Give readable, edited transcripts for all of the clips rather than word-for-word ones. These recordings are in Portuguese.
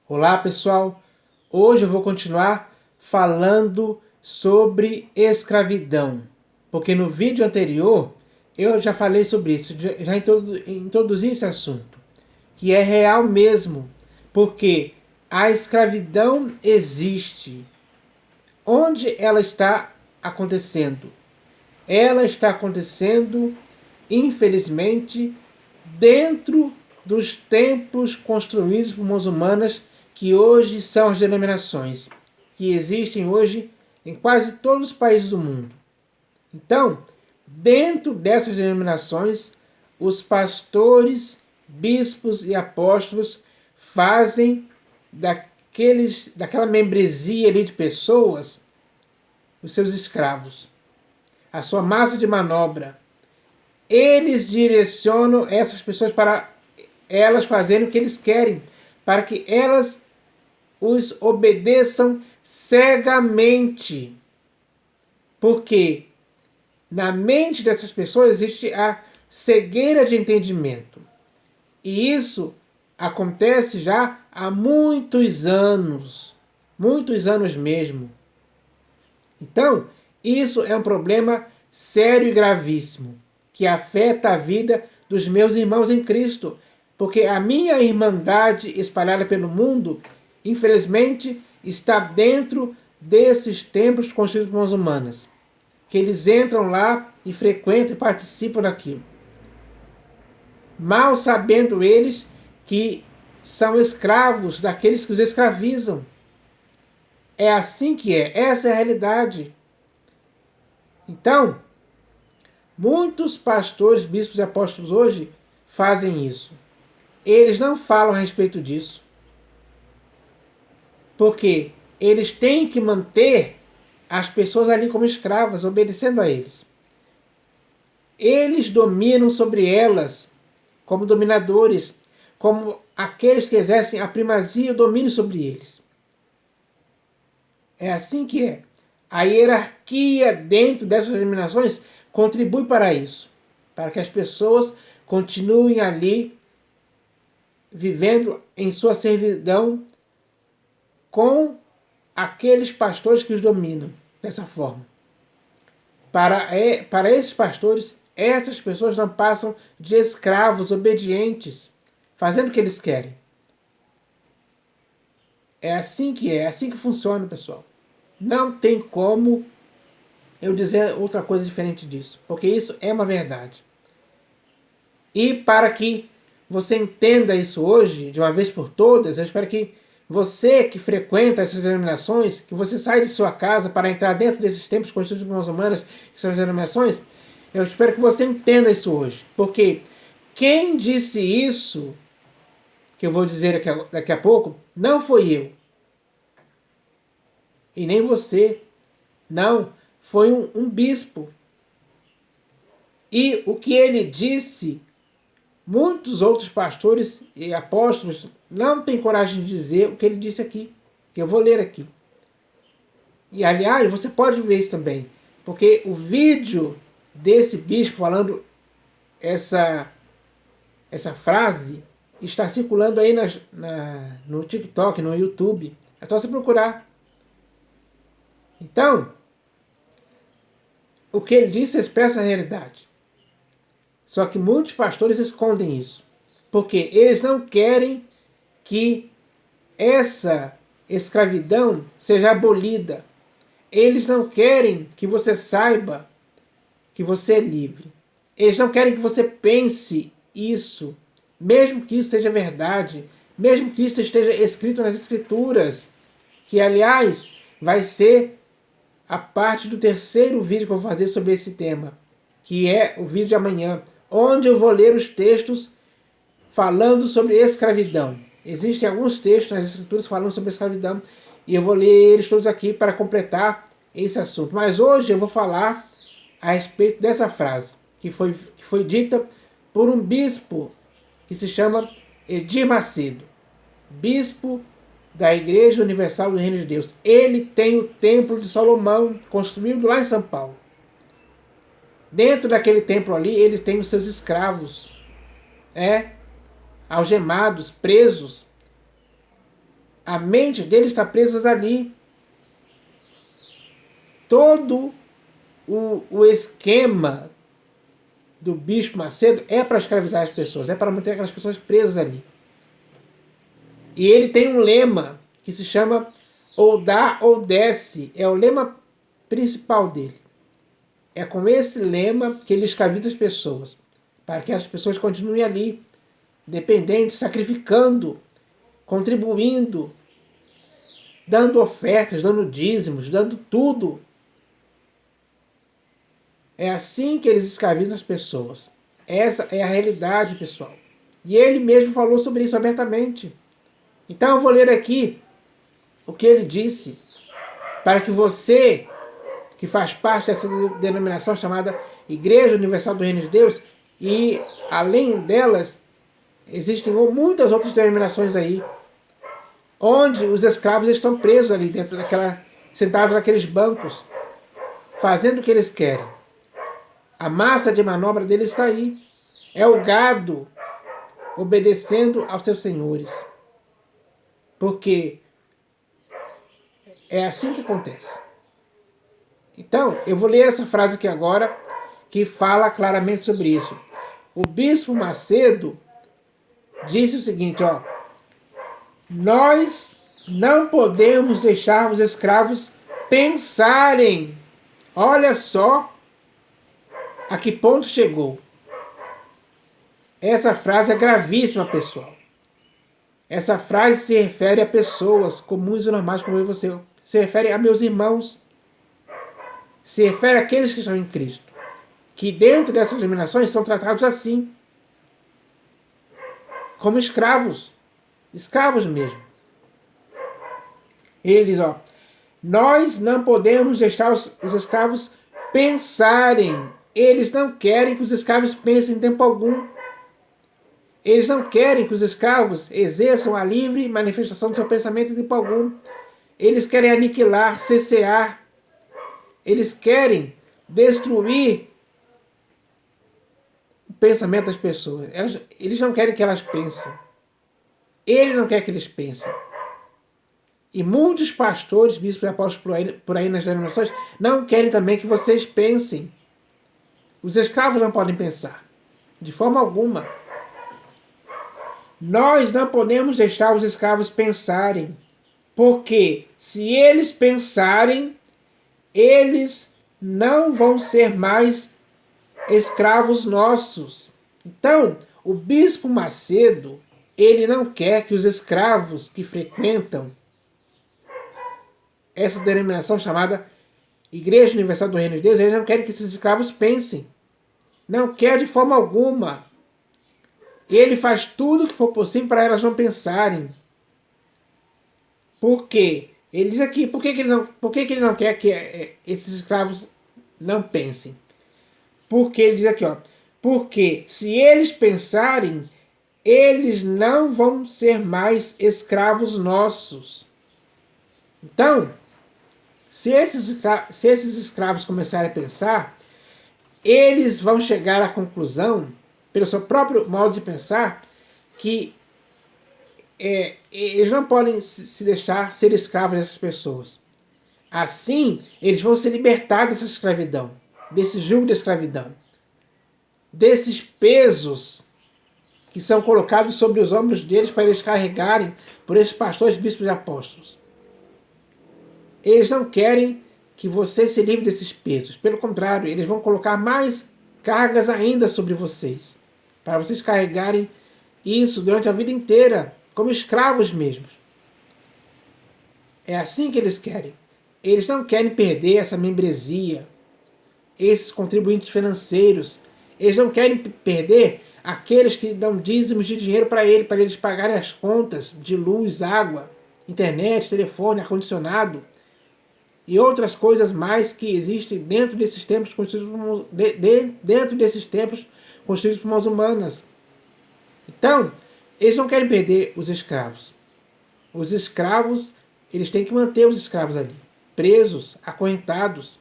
Olá pessoal, hoje eu vou continuar falando sobre escravidão, porque no vídeo anterior eu já falei sobre isso, já introduzi esse assunto, que é real mesmo, porque a escravidão existe. Onde ela está acontecendo? Ela está acontecendo, infelizmente, dentro dos templos construídos por muçulmanas, que hoje são as denominações, que existem hoje em quase todos os países do mundo. Então, dentro dessas denominações, os pastores, bispos e apóstolos fazem daquela membresia ali de pessoas os seus escravos, a sua massa de manobra. Eles direcionam essas pessoas para elas fazerem o que eles querem, para que elas os obedeçam cegamente. Porque na mente dessas pessoas existe a cegueira de entendimento. E isso acontece já há muitos anos mesmo. Então, isso é um problema sério e gravíssimo, que afeta a vida dos meus irmãos em Cristo, porque a minha irmandade espalhada pelo mundo, infelizmente, está dentro desses templos construídos por mãos humanas, que eles entram lá e frequentam e participam daquilo, mal sabendo eles que são escravos daqueles que os escravizam. É assim que é, essa é a realidade. Então, muitos pastores, bispos e apóstolos hoje fazem isso. Eles não falam a respeito disso, porque eles têm que manter as pessoas ali como escravas, obedecendo a eles. Eles dominam sobre elas como dominadores, como aqueles que exercem a primazia e o domínio sobre eles. É assim que é. A hierarquia dentro dessas denominações contribui para isso, para que as pessoas continuem ali vivendo em sua servidão com aqueles pastores que os dominam dessa forma. Para esses pastores, essas pessoas não passam de escravos obedientes, fazendo o que eles querem. É assim que é assim que funciona, pessoal. Não tem como eu dizer outra coisa diferente disso, porque isso é uma verdade. E para que você entenda isso hoje, de uma vez por todas, eu espero que você que frequenta essas denominações, que você sai de sua casa para entrar dentro desses templos constituídos por mãos humanas, que são as denominações, eu espero que você entenda isso hoje. Porque quem disse isso, que eu vou dizer daqui a pouco, não foi eu. E nem você. Não, foi um bispo. E o que ele disse, muitos outros pastores e apóstolos não têm coragem de dizer o que ele disse aqui, que eu vou ler aqui. E aliás, você pode ver isso também, porque o vídeo desse bispo falando essa frase está circulando aí no TikTok, no YouTube. É só você procurar. Então, o que ele disse expressa a realidade. Só que muitos pastores escondem isso, porque eles não querem que essa escravidão seja abolida. Eles não querem que você saiba que você é livre. Eles não querem que você pense isso, mesmo que isso seja verdade, mesmo que isso esteja escrito nas Escrituras, que aliás vai ser a parte do terceiro vídeo que eu vou fazer sobre esse tema, que é o vídeo de amanhã, onde eu vou ler os textos falando sobre escravidão. Existem alguns textos nas Escrituras falando sobre escravidão e eu vou ler eles todos aqui para completar esse assunto. Mas hoje eu vou falar a respeito dessa frase que foi dita por um bispo que se chama Edir Macedo, bispo da Igreja Universal do Reino de Deus. Ele tem o Templo de Salomão, construído lá em São Paulo. Dentro daquele templo ali, ele tem os seus escravos, algemados, presos. A mente deles está presa ali. Todo o esquema do Bispo Macedo é para escravizar as pessoas, é para manter aquelas pessoas presas ali. E ele tem um lema que se chama ou dá ou desce, é o lema principal dele. É com esse lema que ele escraviza as pessoas, para que as pessoas continuem ali, dependentes, sacrificando, contribuindo, dando ofertas, dando dízimos, dando tudo. É assim que eles escravizam as pessoas. Essa é a realidade, pessoal. E ele mesmo falou sobre isso abertamente. Então eu vou ler aqui o que ele disse, para que você, que faz parte dessa denominação chamada Igreja Universal do Reino de Deus, e além delas, existem muitas outras denominações aí, onde os escravos estão presos ali dentro sentados naqueles bancos, fazendo o que eles querem. A massa de manobra deles está aí. É o gado obedecendo aos seus senhores. Porque é assim que acontece. Então, eu vou ler essa frase aqui agora, que fala claramente sobre isso. O Bispo Macedo disse o seguinte, ó: nós não podemos deixar os escravos pensarem. Olha só a que ponto chegou. Essa frase é gravíssima, pessoal. Essa frase se refere a pessoas comuns e normais como eu e você. Se refere a meus irmãos. Se refere àqueles que estão em Cristo. Que dentro dessas denominações são tratados assim. Como escravos. Escravos mesmo. Ele diz, ó: nós não podemos deixar os escravos pensarem. Eles não querem que os escravos pensem em tempo algum. Eles não querem que os escravos exerçam a livre manifestação do seu pensamento em tempo algum. Eles querem aniquilar, cessear. Eles querem destruir o pensamento das pessoas. Eles não querem que elas pensem. Ele não quer que eles pensem. E muitos pastores, bispos e apóstolos por aí nas denominações não querem também que vocês pensem. Os escravos não podem pensar. De forma alguma. Nós não podemos deixar os escravos pensarem. Porque se eles pensarem, eles não vão ser mais escravos nossos. Então, o Bispo Macedo, ele não quer que os escravos que frequentam essa denominação chamada Igreja Universal do Reino de Deus, eles não querem que esses escravos pensem. Não quer de forma alguma. Ele faz tudo o que for possível para elas não pensarem. Por quê? Ele diz aqui, por que ele não quer que esses escravos não pensem? Porque ele diz aqui, ó: porque se eles pensarem, eles não vão ser mais escravos nossos. Então, se esses escravos começarem a pensar, eles vão chegar à conclusão, pelo seu próprio modo de pensar, que eles não podem se deixar ser escravos dessas pessoas. Assim, eles vão se libertar dessa escravidão, desse jugo de escravidão, desses pesos que são colocados sobre os ombros deles para eles carregarem por esses pastores, bispos e apóstolos. Eles não querem que você se livre desses pesos. Pelo contrário, eles vão colocar mais cargas ainda sobre vocês, para vocês carregarem isso durante a vida inteira, como escravos mesmos. É assim que eles querem. Eles não querem perder essa membresia, esses contribuintes financeiros. Eles não querem perder aqueles que dão dízimos de dinheiro para eles pagarem as contas de luz, água, internet, telefone, ar-condicionado e outras coisas mais que existem dentro desses templos construídos por mãos humanas. Então, eles não querem perder os escravos. Os escravos, eles têm que manter os escravos ali, presos, acorrentados.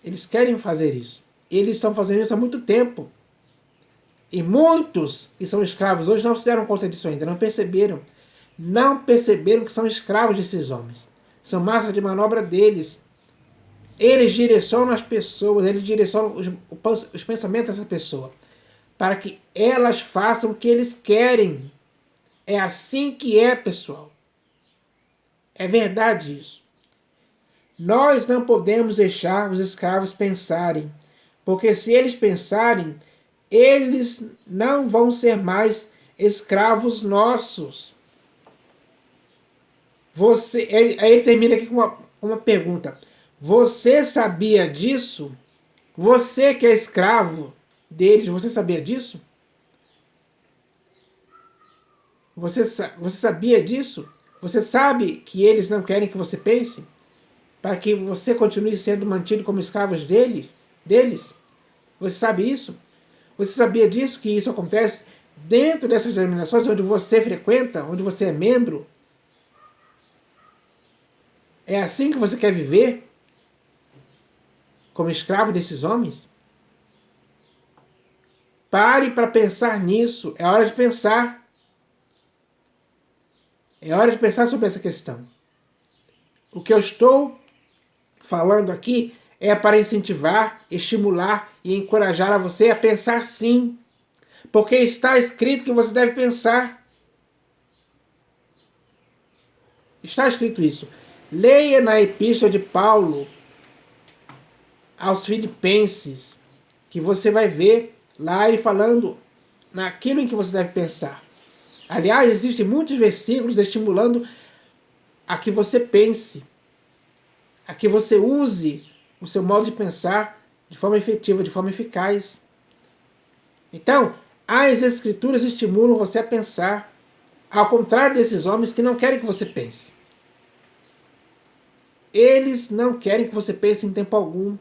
Eles querem fazer isso. Eles estão fazendo isso há muito tempo. E muitos que são escravos hoje não se deram conta disso ainda, não perceberam. Não perceberam que são escravos desses homens. São massa de manobra deles. Eles direcionam as pessoas, eles direcionam os pensamentos dessa pessoa, para que elas façam o que eles querem. É assim que é, pessoal. É verdade isso. Nós não podemos deixar os escravos pensarem, porque se eles pensarem, eles não vão ser mais escravos nossos. Aí ele termina aqui com uma pergunta. Você sabia disso? Você que é escravo deles, você sabia disso? Você sabia disso? Você sabe que eles não querem que você pense? Para que você continue sendo mantido como escravos deles? Você sabe isso? Você sabia disso, que isso acontece dentro dessas denominações onde você frequenta, onde você é membro? É assim que você quer viver? Como escravo desses homens? Pare para pensar nisso. É hora de pensar. É hora de pensar sobre essa questão. O que eu estou falando aqui é para incentivar, estimular e encorajar a você a pensar sim. Porque está escrito que você deve pensar. Está escrito isso. Leia na Epístola de Paulo aos Filipenses, que você vai ver lá ele falando naquilo em que você deve pensar. Aliás, existem muitos versículos estimulando a que você pense, a que você use o seu modo de pensar de forma efetiva, de forma eficaz. Então, as Escrituras estimulam você a pensar, ao contrário desses homens que não querem que você pense. Eles não querem que você pense em tempo algum.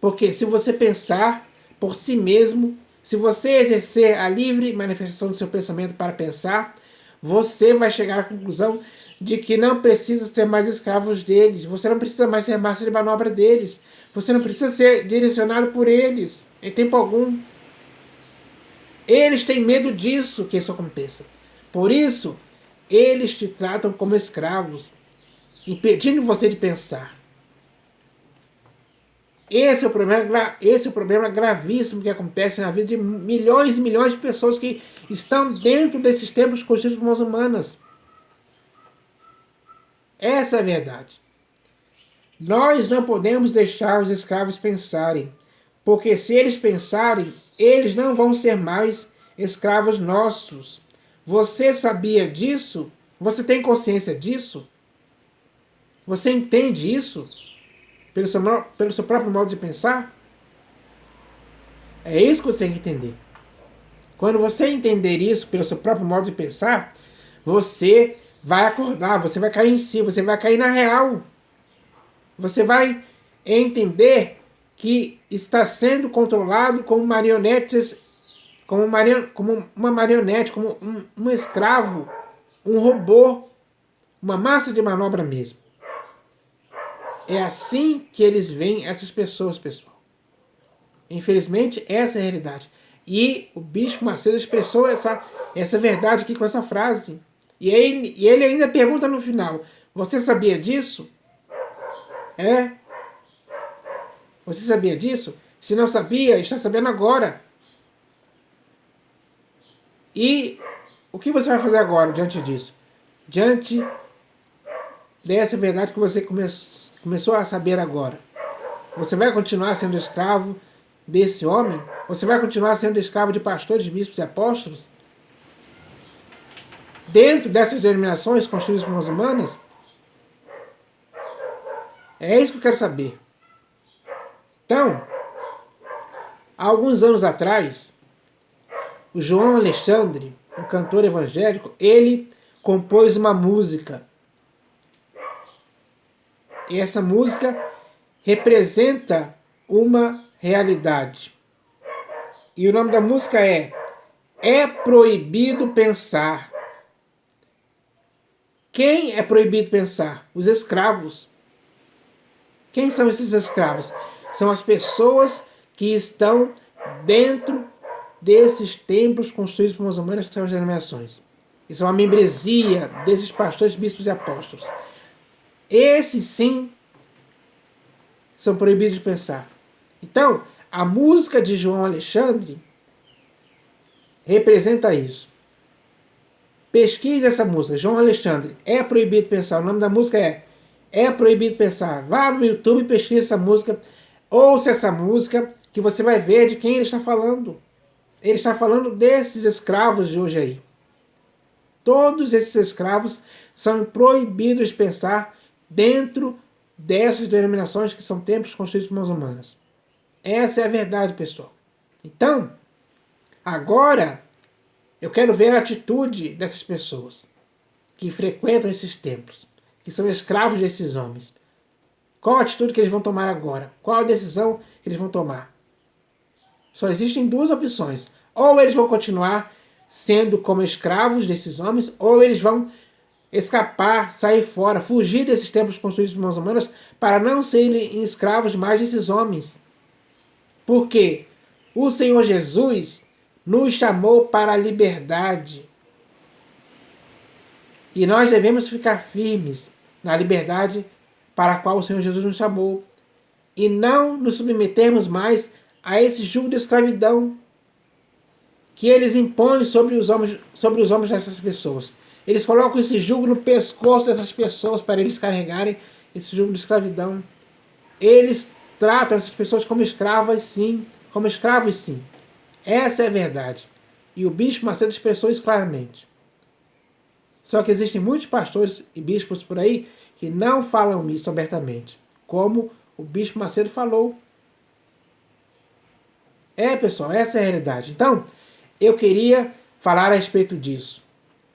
Porque se você pensar por si mesmo, se você exercer a livre manifestação do seu pensamento para pensar, você vai chegar à conclusão de que não precisa ser mais escravos deles. Você não precisa mais ser massa de manobra deles. Você não precisa ser direcionado por eles em tempo algum. Eles têm medo disso, que isso aconteça. Por isso, eles te tratam como escravos, impedindo você de pensar. Esse é o problema gravíssimo que acontece na vida de milhões e milhões de pessoas que estão dentro desses templos construídos por mãos humanas. Essa é a verdade. Nós não podemos deixar os escravos pensarem, porque se eles pensarem, eles não vão ser mais escravos nossos. Você sabia disso? Você tem consciência disso? Você entende isso? Pelo seu próprio modo de pensar? É isso que você tem que entender. Quando você entender isso pelo seu próprio modo de pensar, você vai acordar, você vai cair em si, você vai cair na real. Você vai entender que está sendo controlado como marionetes, como uma marionete, como um escravo, um robô, uma massa de manobra mesmo. É assim que eles veem essas pessoas, pessoal. Infelizmente, essa é a realidade. E o Bispo Macedo expressou essa verdade aqui com essa frase. E ele ainda pergunta no final, você sabia disso? É? Você sabia disso? Se não sabia, está sabendo agora. E o que você vai fazer agora diante disso? Diante dessa verdade que você começou a saber agora. Você vai continuar sendo escravo desse homem? Você vai continuar sendo escravo de pastores, bispos e apóstolos? Dentro dessas denominações construídas por mãos humanas? É isso que eu quero saber. Então, há alguns anos atrás, o João Alexandre, um cantor evangélico, ele compôs uma música. E essa música representa uma realidade. E o nome da música É Proibido Pensar. Quem é proibido pensar? Os escravos. Quem são esses escravos? São as pessoas que estão dentro desses templos construídos por muçulmanos que são as denominações. Isso é uma membresia desses pastores, bispos e apóstolos. Esses sim são proibidos de pensar. Então, a música de João Alexandre representa isso. Pesquise essa música, João Alexandre, é proibido pensar. O nome da música é proibido pensar. Vá no YouTube e pesquise essa música. Ouça essa música que você vai ver de quem ele está falando. Ele está falando desses escravos de hoje aí. Todos esses escravos são proibidos de pensar dentro dessas denominações que são templos construídos por mãos humanas. Essa é a verdade, pessoal. Então, agora eu quero ver a atitude dessas pessoas que frequentam esses templos, que são escravos desses homens. Qual a atitude que eles vão tomar agora? Qual a decisão que eles vão tomar? Só existem duas opções. Ou eles vão continuar sendo como escravos desses homens, ou eles vão escapar, sair fora, fugir desses templos construídos por mãos humanas para não serem escravos mais desses homens. Porque o Senhor Jesus nos chamou para a liberdade. E nós devemos ficar firmes na liberdade para a qual o Senhor Jesus nos chamou. E não nos submetermos mais a esse jugo de escravidão que eles impõem sobre os ombros dessas pessoas. Eles colocam esse jugo no pescoço dessas pessoas para eles carregarem esse jugo de escravidão. Eles tratam essas pessoas como escravas, sim. Como escravos, sim. Essa é a verdade. E o Bispo Macedo expressou isso claramente. Só que existem muitos pastores e bispos por aí que não falam isso abertamente. Como o Bispo Macedo falou. Pessoal, essa é a realidade. Então, eu queria falar a respeito disso.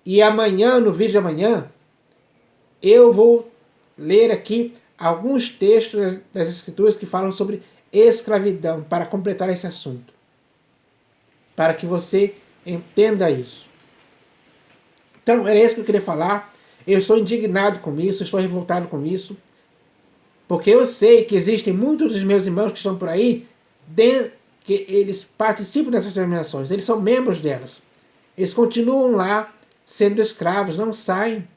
E amanhã, no vídeo de amanhã, eu vou ler aqui alguns textos das Escrituras que falam sobre escravidão, para completar esse assunto. Para que você entenda isso. Então, era isso que eu queria falar. Eu estou indignado com isso, estou revoltado com isso. Porque eu sei que existem muitos dos meus irmãos que estão por aí, que eles participam dessas denominações, eles são membros delas. Eles continuam lá sendo escravos, não saem.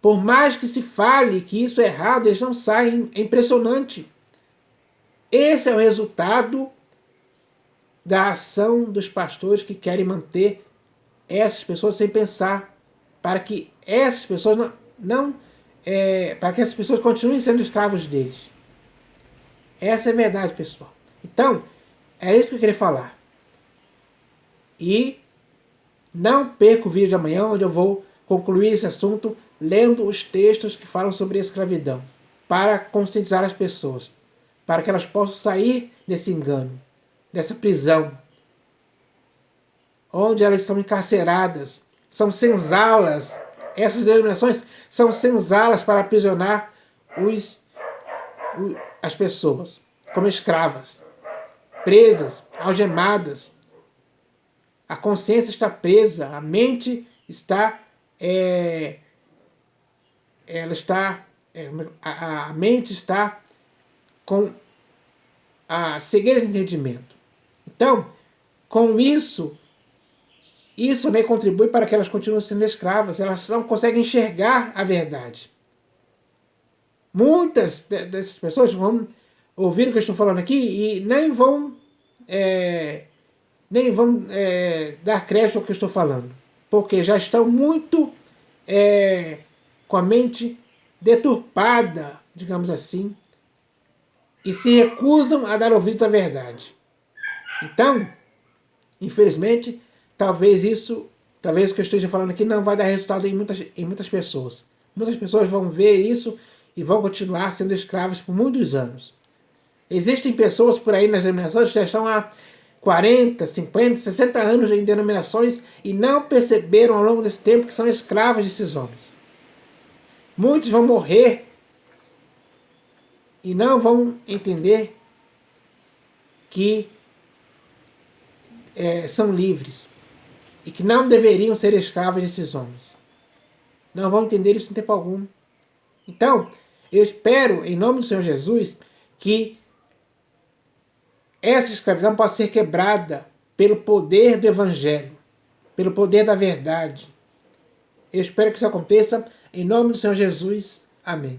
Por mais que se fale que isso é errado, eles não saem. É impressionante. Esse é o resultado da ação dos pastores que querem manter essas pessoas sem pensar, para que essas pessoas para que essas pessoas continuem sendo escravos deles. Essa é a verdade, pessoal. Então, era isso que eu queria falar. E não perca o vídeo de amanhã, onde eu vou concluir esse assunto lendo os textos que falam sobre a escravidão, para conscientizar as pessoas, para que elas possam sair desse engano, dessa prisão, onde elas são encarceradas, são senzalas. Essas denominações são senzalas para aprisionar as pessoas como escravas, presas, algemadas. A consciência está presa, a mente está a mente está com a cegueira de entendimento. Então, com isso também contribui para que elas continuem sendo escravas. Elas não conseguem enxergar a verdade. Muitas dessas pessoas vão ouvir o que eu estou falando aqui e nem vão dar crédito ao que eu estou falando, porque já estão muito com a mente deturpada, digamos assim, e se recusam a dar ouvidos à verdade. Então, infelizmente, talvez o que eu esteja falando aqui não vai dar resultado em muitas pessoas. Muitas pessoas vão ver isso e vão continuar sendo escravas por muitos anos. Existem pessoas por aí nas denominações que já estão há 40, 50, 60 anos em denominações e não perceberam ao longo desse tempo que são escravos desses homens. Muitos vão morrer e não vão entender que são livres e que não deveriam ser escravos desses homens. Não vão entender isso em tempo algum. Então, eu espero, em nome do Senhor Jesus, que essa escravidão possa ser quebrada pelo poder do Evangelho, pelo poder da verdade. Eu espero que isso aconteça. Em nome do Senhor Jesus. Amém.